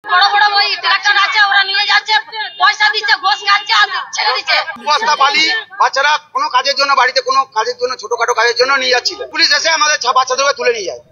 বড় বড় ওই ট্রাক্টর আছে, ওরা নিয়ে যাচ্ছে, পয়সা দিচ্ছে, ঘোষ খাচ্ছে আর ছেড়ে দিচ্ছে। বস্তা বালি বাচ্চারা কোনো কাজের জন্য, বাড়িতে কোনো কাজের জন্য, ছোটখাটো কাজের জন্য নিয়ে যাচ্ছিল। পুলিশ এসে আমাদের বাচ্চাদেরকে তুলে নিয়ে যায়।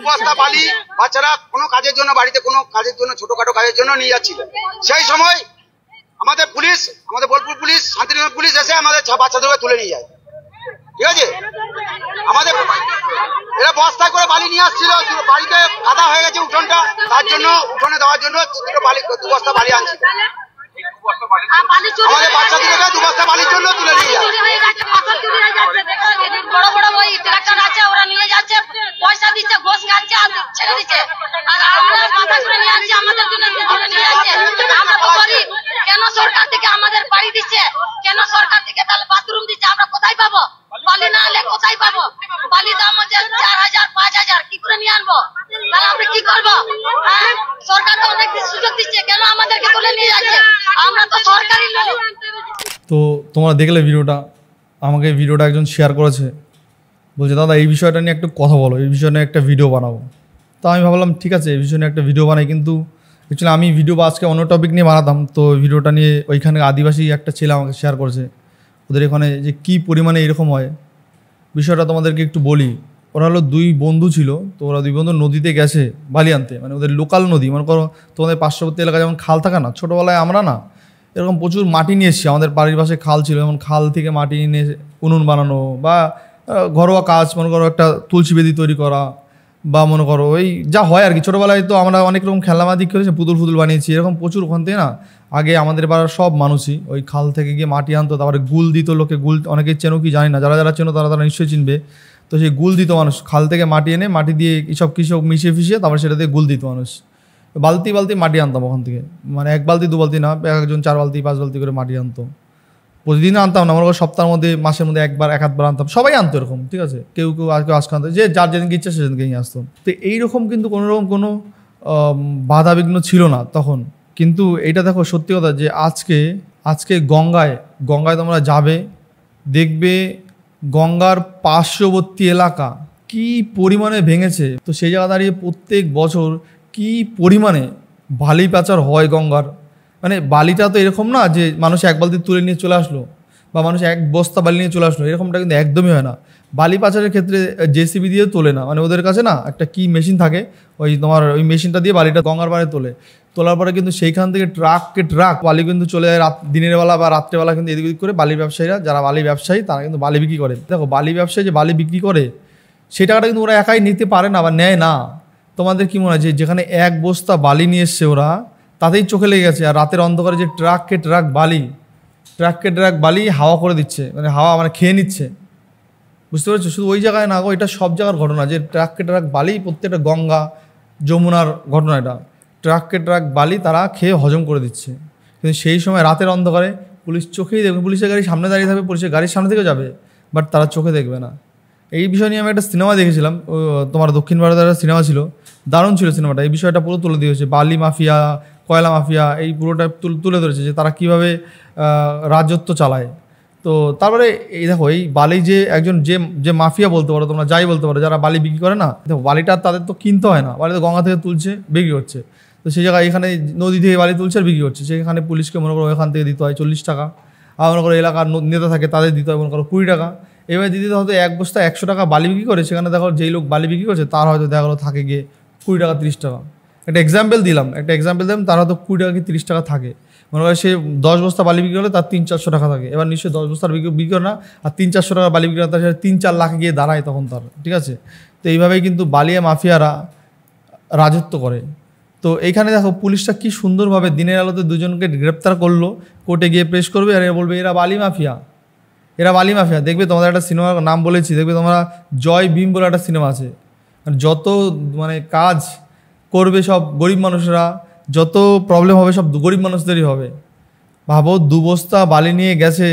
বস্তা বালি বাচ্চারা কোনো কাজের জন্য, বাড়িতে কোনো কাজের জন্য, ছোটখাটো কাজের জন্য নিয়ে যাচ্ছিল। সেই সময় আমাদের পুলিশ, আমাদের বোলপুর পুলিশ, শান্তিনিকেতন পুলিশ এসে আমাদের বাচ্চাদেরকে তুলে নিয়ে যায়। ঠিক আছে, আমাদের এরা বস্তা করে বালি নিয়ে আসছিল, বাড়িতে কাদা হয়ে গেছে উঠোনটা, তার জন্য উঠোনে দেওয়ার জন্য দু বস্তা বালি আনছিল। আমাদের বাচ্চাদেরকে 2 বস্তা বালির জন্য তুলে নিয়ে যায়। বড় বড় ওই ট্রাক্টর আছে, ওরা নিয়ে যাচ্ছে, পয়সা দিচ্ছে, ঘোষ খাচ্ছে আর ছেড়ে দিচ্ছে। আর আমরা মাথা করে নিয়ে আসছি, আমাদের জন্য তুলে নিয়ে যাচ্ছে। আমরা তো গরিব, কেন সরকার থেকে আমাদের বাড়ি দিচ্ছে, কেন সরকার থেকে তাহলে বাথরুম দিচ্ছে, আমরা কোথায় পাবো? বালি না হলে কোথায় পাবো? বালি দাম হচ্ছে 4000 5000, কি করে নিয়ে আনবো? তাহলে আমরা কি করবো? হ্যাঁ, সরকার তো অনেক সুযোগ দিচ্ছে, কেন আমাদেরকে তুলে নিয়ে যাচ্ছে? আমরা তো সরকারি লোক। তো তোমরা দেখলে ভিডিওটা, আমাকে ভিডিওটা একজন শেয়ার করেছে, বলছে দাদা এই বিষয়টা নিয়ে একটু কথা বলো, এই বিষয় নিয়ে একটা ভিডিও বানাবো। তো আমি ভাবলাম ঠিক আছে, এই বিষয় নিয়ে একটা ভিডিও বানাই। কিন্তু অ্যাকচুয়ালি আমি ভিডিও আজকে অন্য টপিক নিয়ে বানাতাম। তো ভিডিওটা নিয়ে ওইখানে আদিবাসী একটা ছেলে আমাকে শেয়ার করেছে, ওদের এখানে যে কী পরিমাণে এরকম হয় বিষয়টা তোমাদেরকে একটু বলি। ওরা হলো 2 বন্ধু ছিল। তো ওরা 2 বন্ধু নদীতে গেছে বালি আনতে, মানে ওদের লোকাল নদী, মনে করো তোমাদের পার্শ্ববর্তী এলাকায় যেমন খাল থাকে না, ছোটোবেলায় আমরা না এরকম প্রচুর মাটি নিয়ে এসেছি। আমাদের বাড়ির পাশে খাল ছিল, যেমন খাল থেকে মাটি নিয়ে উনুন বানানো বা ঘরোয়া কাজ, মনে করো একটা তুলসী বেদি তৈরি করা, বা মনে করো এই যা হয় আর কি। ছোটোবেলায় তো আমরা অনেক রকম খেলনামাদি করেছি, পুতুল বানিয়েছি, এরকম প্রচুর। ওখান থেকে না আগে আমাদের পাড়ার সব মানুষই ওই খাল থেকে গিয়ে মাটি আনতো, তারপরে গুল দিত লোকে। গুল অনেকে চেনো কি জানি না, যারা যারা চেনো তারা নিশ্চয়ই চিনবে। তো সেই গুল দিত মানুষ, খাল থেকে মাটি এনে মাটি দিয়ে সব কিছু মিশিয়ে ফিশিয়ে তারপরে সেটা দিয়ে গুল দিত মানুষ। বালতি মাটি আনতাম ওখান থেকে, মানে 1 বালতি 2 বালতি না, একজন 4 বালতি 5 বালতি করে মাটি আনতো। প্রতিদিন আনতাম না, মনে করো সপ্তাহের মধ্যে, মাসের মধ্যে 1-1 আনতাম। সবাই আনতো এরকম, ঠিক আছে, কেউ আজকে আনতো, যে যার যেদিনকে ইচ্ছা সেদিনকে নিয়ে আসতো। তো এইরকম কিন্তু কোনোরকম কোনো বাধাবিঘ্ন ছিল না তখন। কিন্তু এইটা দেখো সত্যি কথা, যে আজকে গঙ্গায় তোমরা যাবে, দেখবে গঙ্গার পার্শ্ববর্তী এলাকা কি পরিমাণে ভেঙেছে। তো সেই জায়গা দাঁড়িয়ে প্রত্যেক বছর কি পরিমাণে বালি পাচার হয় গঙ্গার। মানে বালিটা তো এরকম না যে মানুষ 1 বালতি তুলে নিয়ে চলে আসলো, বা মানুষ 1 বস্তা বালি নিয়ে চলে আসলো, এরকমটা কিন্তু একদমই হয় না। বালি পাচারের ক্ষেত্রে জেসিবি দিয়ে তোলে না, মানে ওদের কাছে না একটা কি মেশিন থাকে, ওই তোমার ওই মেশিনটা দিয়ে বালিটা গঙ্গার পাড়ে তোলার পরে কিন্তু সেইখান থেকে ট্রাক বালি কিন্তু চলে যায় দিনের বেলা বা রাত্রেবেলা। কিন্তু এদিক ওদিক করে বালির ব্যবসায়ীরা, যারা বালি ব্যবসায়ী, তারা কিন্তু বালি বিক্রি করে। দেখো বালি ব্যবসায়ী যে বালি বিক্রি করে, সেই টাকাটা কিন্তু ওরা একাই নিতে পারে না বা নেয় না। তোমাদের কি মনে হয় যে যেখানে 1 বস্তা বালি নিয়ে এসছে ওরা, তাতেই চোখে লেগে গেছে, আর রাতের অন্ধকারে যে ট্রাককে ট্রাক বালি হাওয়া করে দিচ্ছে, মানে হাওয়া মানে খেয়ে নিচ্ছে, বুঝতে পারছো? শুধু ওই জায়গায় না গো, এটা সব জায়গার ঘটনা, যে ট্রাক বালি প্রত্যেকটা গঙ্গা যমুনার ঘটনা। এটা ট্রাক বালি তারা খেয়ে হজম করে দিচ্ছে। কিন্তু সেই সময় রাতের অন্ধকারে পুলিশ চোখেই দেখবে, পুলিশের গাড়ি সামনে দাঁড়িয়ে থাকবে, পুলিশের গাড়ির সামনে থেকেও যাবে, বাট তারা চোখে দেখবে না। এই বিষয় নিয়ে আমি একটা সিনেমা দেখেছিলাম, তোমার দক্ষিণ ভারতের একটা সিনেমা ছিল, দারুণ ছিল সিনেমাটা। এই বিষয়টা পুরো তুলে দিয়েছে, বালি মাফিয়া, কয়লা মাফিয়া, এই পুরোটা তুলে ধরেছে যে তারা কীভাবে রাজত্ব চালায়। তো তারপরে এই দেখো, এই বালি যে একজন যে মাফিয়া বলতে পারো, তোমরা যাই বলতে পারো, যারা বালি বিক্রি করে না, দেখো বালিটা তাদের তো কিনতে হয় না, বালি তো গঙ্গা থেকে তুলছে, বিক্রি হচ্ছে। তো সেই জায়গায় এখানে নদী থেকে বালি তুলছে আর বিক্রি হচ্ছে, সেখানে পুলিশকে মনে করো এখান থেকে দিতে হয় 40 টাকা, আর মনে করো এলাকার নেতা থাকে তাদের দিতে হয় মনে করো 20 টাকা। এবার দিতে হয়তো 1 বস্তা 100 টাকা বালি বিক্রি করে, সেখানে দেখো যেই লোক বালি বিক্রি করছে তার হয়তো দেখা গেলো থাকে গিয়ে 20 টাকা 30 টাকা। একটা এক্সাম্পল দিলাম, তার হয়তো 20 টাকা কি 30 টাকা থাকে। মনে হয় সে 10 বস্তা বালি বিক্রি করলে তার 300-400 টাকা থাকে। এবার নিশ্চয়ই 10 বস্তার বিক্রি করে না, আর 300-400 টাকা বালি বিক্রি করে, তার 3-4 লাখ গিয়ে দাঁড়ায় তখন তার, ঠিক আছে। তো এইভাবেই কিন্তু বালিয়া মাফিয়ারা রাজত্ব করে। তো এইখানে দেখো পুলিশটা কি সুন্দরভাবে দিনের আলোতে দুজনকে গ্রেপ্তার করলো, কোর্টে গিয়ে পেশ করবে আর এরা বলবে এরা বালি মাফিয়া, এরা বালি মাফিয়া। দেখবে তোমাদের একটা সিনেমার নাম বলেছি, দেখবে তোমরা জয় ভীম বলে একটা সিনেমা আছে। যত মানে কাজ করবে সব গরিব মানুষরা, যত প্রবলেম হবে সব গরিব মানুষদেরই হবে। ভাবো 2 বস্তা বালি নিয়ে গেছে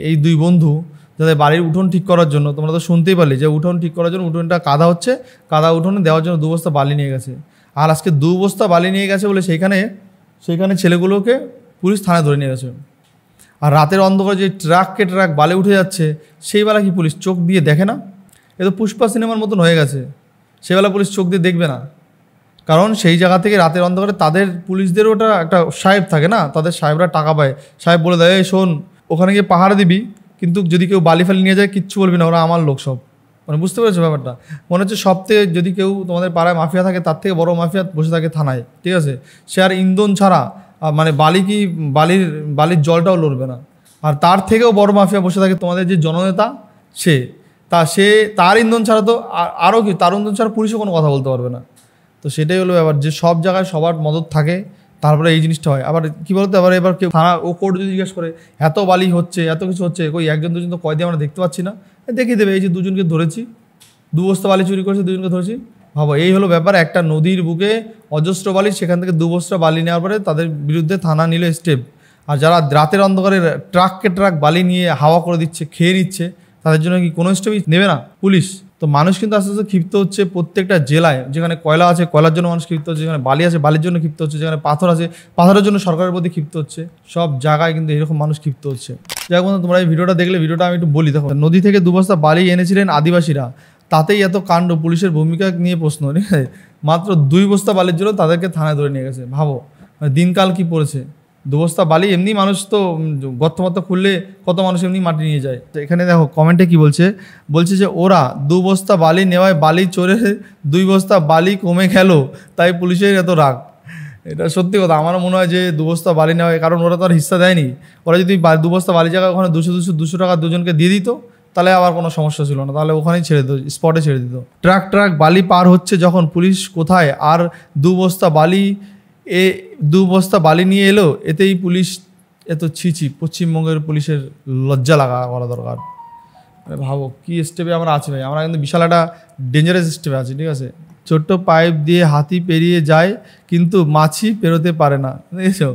এই 2 বন্ধু যাদের বাড়ির উঠোন ঠিক করার জন্য। তোমরা তো শুনতেই পারলে যে উঠোন ঠিক করার জন্য, উঠোনটা কাদা হচ্ছে, কাদা উঠোনে দেওয়ার জন্য 2 বস্তা বালি নিয়ে গেছে। আর আজকে 2 বস্তা বালি নিয়ে গেছে বলে সেইখানে ছেলেগুলোকে পুলিশ থানায় ধরে নিয়ে গেছে। আর রাতের অন্ধকারে যে ট্রাককে ট্রাক বালি উঠে যাচ্ছে সেই বেলা কি পুলিশ চোখ দিয়ে দেখে না? এ তো পুষ্পা সিনেমার মতন হয়ে গেছে, সেবেলা পুলিশ চোখ দিয়ে দেখবে না। কারণ সেই জায়গা থেকে রাতের অন্ধকারে তাদের পুলিশদেরও ওটা একটা সাহেব থাকে না, তাদের সাহেবরা টাকা পায়। সাহেব বলে দেয়, এই শোন ওখানে গিয়ে পাহাড় দিবি, কিন্তু যদি কেউ বালি ফালি নিয়ে যায় কিচ্ছু বলবি না, ওরা আমার লোক সব। মানে বুঝতে পেরেছো ব্যাপারটা? মনে হচ্ছে সবথেকে যদি কেউ তোমাদের পাড়ায় মাফিয়া থাকে তার থেকে বড় মাফিয়া বসে থাকে থানায়, ঠিক আছে? সে আর ইন্ধন ছাড়া মানে বালির জলটাও লড়বে না। আর তার থেকেও বড় মাফিয়া বসে থাকে তোমাদের যে জননেতা, তার ইন্ধন ছাড়া তো আরও কি, তার ইন্ধন ছাড়া পুলিশও কোনো কথা বলতে পারবে না। তো সেটাই হলো ব্যাপার, যে সব জায়গায় সবার মদত থাকে, তারপরে এই জিনিসটা হয়। আবার কি বলতে, এবার কেউ থানা ও কোর্ট যদি জিজ্ঞেস করে এত বালি হচ্ছে, এত কিছু হচ্ছে, কই 1-2 তো কয়দি আমরা দেখতে পাচ্ছি না, দেখিয়ে দেবে এই যে 2জনকে ধরেছি, 2 বস্তা বালি চুরি করেছে, 2জনকে ধরেছি। ভাবো এই হলো ব্যাপার, একটা নদীর বুকে অজস্র বালি, সেখান থেকে 2 বস্তা বালি নেওয়ার পরে তাদের বিরুদ্ধে থানা নিল স্টেপ। আর যারা রাতের অন্ধকারে ট্রাককে ট্রাক বালি নিয়ে হাওয়া করে দিচ্ছে, খেয়ে নিচ্ছে, তাদের জন্য কি কোনো স্টেপই নেবে না পুলিশ? তো মানুষ কিন্তু আস্তে আস্তে ক্ষিপ্ত হচ্ছে প্রত্যেকটা জেলায়। যেখানে কয়লা আছে কয়লার জন্য মানুষ ক্ষিপ্ত হচ্ছে, যেখানে বালি আছে বালির জন্য ক্ষিপ্ত হচ্ছে, যেখানে পাথর আছে পাথরের জন্য সরকারের প্রতি ক্ষিপ্ত হচ্ছে। সব জায়গায় কিন্তু এরকম মানুষ ক্ষিপ্ত হচ্ছে। যাই হোক, তোমরা এই ভিডিওটা দেখলে, ভিডিওটা আমি একটু বলি। দেখো, নদী থেকে 2 বস্তা বালি এনেছিলেন আদিবাসীরা, তাতেই এত কাণ্ড, পুলিশের ভূমিকা নিয়ে প্রশ্ন। ঠিক আছে, মাত্র 2 বস্তা বালির জন্য তাদেরকে থানায় ধরে নিয়ে গেছে। ভাবো মানে দিনকাল কি পড়েছে। 2 বস্তা বালি, এমনি মানুষ তো গর্ত খুললে কত মানুষ এমনি মাটি নিয়ে যায়। তো এখানে দেখো কমেন্টে কি বলছে যে ওরা 2 বস্তা বালি নেওয়ায় বালি চোরে 2 বস্তা বালি কমে গেল, তাই পুলিশের এত রাগ। এটা সত্যি কথা। আমারও মনে হয় যে 2 বস্তা বালি নেওয়ায়, কারণ ওরা তো আর হিস্সা দেয়নি। ওরা যদি 2 বস্তা বালি জায়গায় ওখানে 200 টাকা 2জনকে দিয়ে দিত, তাহলে আবার কোনো সমস্যা ছিল না, তাহলে ওখানেই ছেড়ে দিত, স্পটে ছেড়ে দিত। ট্রাক বালি পার হচ্ছে যখন, পুলিশ কোথায়? আর 2 বস্তা বালি 2 বস্তা বালি নিয়ে এলো, এতেই পুলিশ এত ছিছি। পশ্চিমবঙ্গের পুলিশের লজ্জা করা দরকার। ভাবো কি স্টেপে আমরা আছি ভাই, আমরা কিন্তু বিশাল একটা ডেঞ্জারাস স্টেপে আছি। ঠিক আছে, ছোট্ট পাইপ দিয়ে হাতি পেরিয়ে যায় কিন্তু মাছি পেরোতে পারে না। দেখেছো,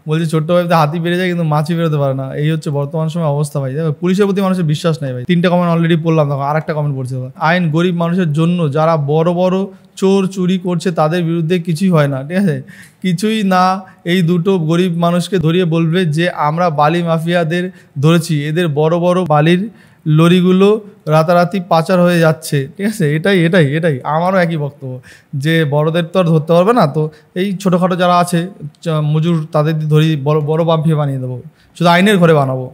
বলছি ছোট্ট পাইপ দিয়ে হাতি পেরিয়ে যায় কিন্তু মাছি পেরোতে পারে না। এই হচ্ছে বর্তমান সময় অবস্থা ভাই। দেখো, পুলিশের প্রতি মানুষের বিশ্বাস নেই ভাই। 3টা কমেন্ট অলরেডি পড়লাম, দেখো আর একটা কমেন্ট পড়ছে। আইন গরিব মানুষের জন্য, যারা বড় বড় চোর চুরি করছে তাদের বিরুদ্ধে কিছুই হয় না। ঠিক আছে, কিছুই না। এই 2টো গরিব মানুষকে ধরিয়ে বলবে যে আমরা বালি মাফিয়াদের ধরেছি, এদের বড় বড় বালির লরিগুলো রাতারাতি পাচার হয়ে যাচ্ছে। ঠিক আছে, এটাই আমারও একই বক্তব্য, যে বড়দের তো আর ধরতে পারবে না, তো এই ছোটোখাটো যারা আছে মজুর, তাদের ধরি বড় মাফিয়া বানিয়ে দেবো, শুধু আইনের ঘরে বানাবো।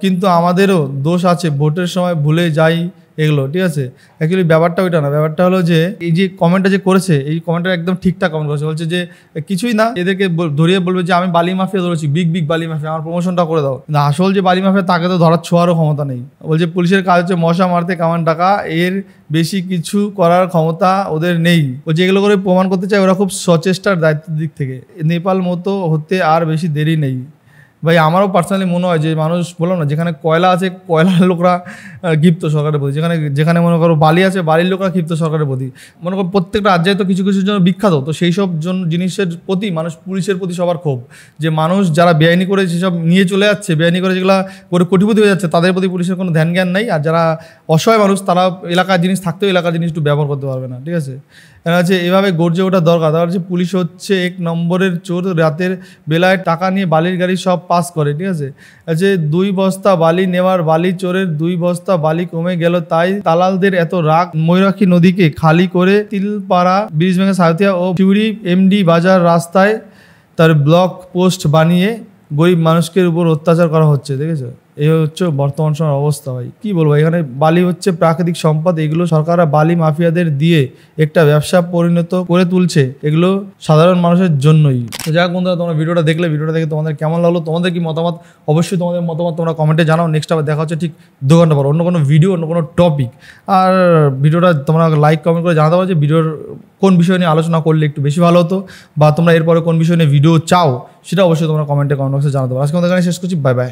কিন্তু আমাদেরও দোষ আছে, ভোটের সময় ভুলে যাই এগুলো। ঠিক আছে, অ্যাকচুয়ালি ব্যাপারটা ওইটা না, ব্যাপারটা হলো যে এই যে কমেন্টটা যে করেছে, এই কমেন্টটা একদম ঠিকঠাক কমেন্ট করেছে। বলছে যে কিছুই না, এদেরকে ধরিয়ে বলবে যে আমি বালি মাফিয়া ধরেছি, বিগ বালি মাফিয়া, আমার প্রমোশনটা করে দাও। কিন্তু আসল যে বালি মাফিয়া তাকে তো ধরার ছোঁয়ারও ক্ষমতা নেই। বলছে পুলিশের কাজ হচ্ছে মশা মারতে কামান টাকা, এর বেশি কিছু করার ক্ষমতা ওদের নেই। ও যেগুলো করে প্রমাণ করতে চায় ওরা খুব সচেষ্টার দায়িত্বের দিক থেকে। নেপাল মতো হতে আর বেশি দেরি নেই ভাই। আমারও পার্সোনালি মনে হয় যে মানুষ, বললাম না, যেখানে কয়লা আছে কয়লার লোকরা ক্ষিপ্ত সরকারের প্রতি, যেখানে মনে করো বালি আছে বালির লোকরা ক্ষিপ্ত সরকারের প্রতি। মনে করো প্রত্যেকটা রাজ্যে তো কিছু কিছুর জন্য বিখ্যাত, তো সেই সব জিনিসের প্রতি মানুষ, পুলিশের প্রতি সবার ক্ষোভ। যে মানুষ যারা বেআইনি করে সেসব নিয়ে চলে যাচ্ছে, বেআইনি করে যেগুলো করে কোটিপতি হয়ে যাচ্ছে, তাদের প্রতি পুলিশের কোনো ধ্যান জ্ঞান নেই। আর যারা অসহায় মানুষ, তারা এলাকার জিনিস থাকতেও এলাকার জিনিস একটু ব্যবহার করতে পারবে না। ঠিক আছে, আছে এভাবে গর্জে ওঠা দরকার। তার হচ্ছে পুলিশ হচ্ছে 1 নম্বরের চোর, রাতের বেলায় টাকা নিয়ে বালির গাড়ি সব পাস করে। ঠিক আছে, 2 বস্তা বালি নেওয়ার বালি চোরের 2 বস্তা বালি কমে গেল, তাই দালালদের এত রাগ। ময়ূরাক্ষী নদীকে খালি করে তিলপাড়া, ব্রিজ ভেঙে সাঁথিয়া ও শিউড়ি এমডি বাজার রাস্তায় তার ব্লক পোস্ট বানিয়ে গরিব মানুষের উপর অত্যাচার করা হচ্ছে। দেখেছো, এই হচ্ছে বর্তমান সময়ের অবস্থা ভাই। কি বলবো, এখানে বালি হচ্ছে প্রাকৃতিক সম্পদ, এগুলো সরকাররা বালি মাফিয়াদের দিয়ে একটা ব্যবসা পরিণত করে তুলছে, এগুলো সাধারণ মানুষের জন্যই। তো যাক বন্ধুরা, তোমরা ভিডিওটা দেখে তোমাদের কেমন লাগলো, তোমাদের কি মতামত, অবশ্যই তোমাদের মতামত তোমরা কমেন্টে জানাও। নেক্সট আবার দেখা হচ্ছে ঠিক 2 ঘন্টা পর অন্য কোনো ভিডিও, অন্য কোনো টপিক। আর ভিডিওটা তোমরা লাইক কমেন্ট করে জানাতে পারো যে ভিডিওর কোন বিষয় নিয়ে আলোচনা করলে একটু বেশি ভালো হতো, বা তোমরা এরপরে কোন বিষয় নিয়ে ভিডিও চাও সেটা অবশ্যই তোমরা কমেন্ট বক্সে জানাতে পারো। আজকে আমাদের এখানে শেষ করছি, বাই বাই।